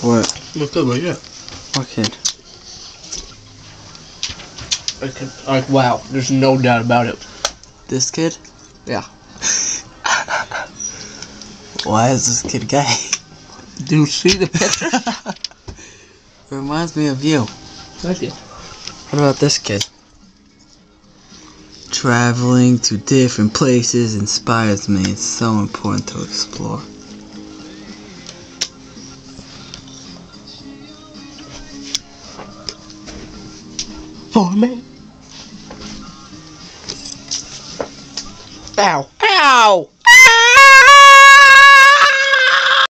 What? Look good, right? Yeah. What kid? Like, wow, there's no doubt about it. This kid? Yeah. Why is this kid gay? Do you see the picture? It reminds me of you. Thank you. What about this kid? Traveling to different places inspires me. It's so important to explore. For me. Ow. Ow!